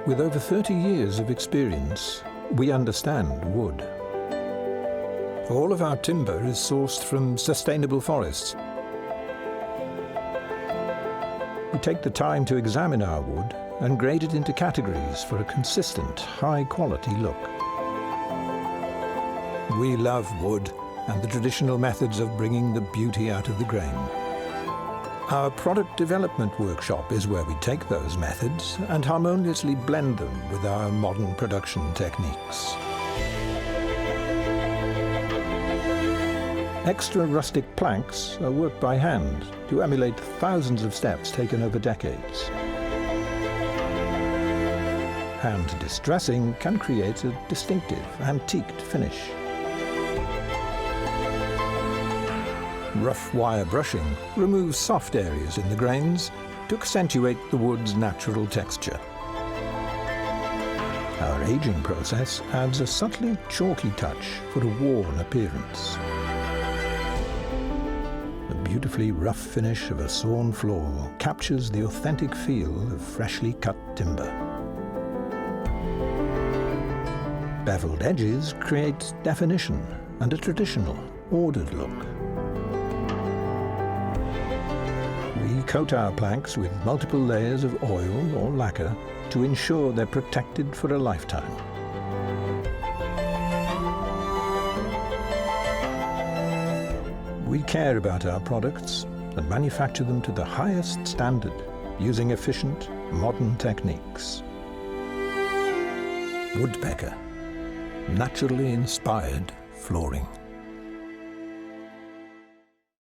With over 30 years of experience, we understand wood. All of our timber is sourced from sustainable forests. We take the time to examine our wood and grade it into categories for a consistent, high-quality look. We love wood and the traditional methods of bringing the beauty out of the grain. Our product development workshop is where we take those methods and harmoniously blend them with our modern production techniques. Extra rustic planks are worked by hand to emulate thousands of steps taken over decades. Hand distressing can create a distinctive, antiqued finish. Rough wire brushing removes soft areas in the grains to accentuate the wood's natural texture. Our aging process adds a subtly chalky touch for a worn appearance. The beautifully rough finish of a sawn floor captures the authentic feel of freshly cut timber. Beveled edges create definition and a traditional, ordered look. We coat our planks with multiple layers of oil or lacquer to ensure they're protected for a lifetime. We care about our products and manufacture them to the highest standard using efficient, modern techniques. Woodpecker, naturally inspired flooring.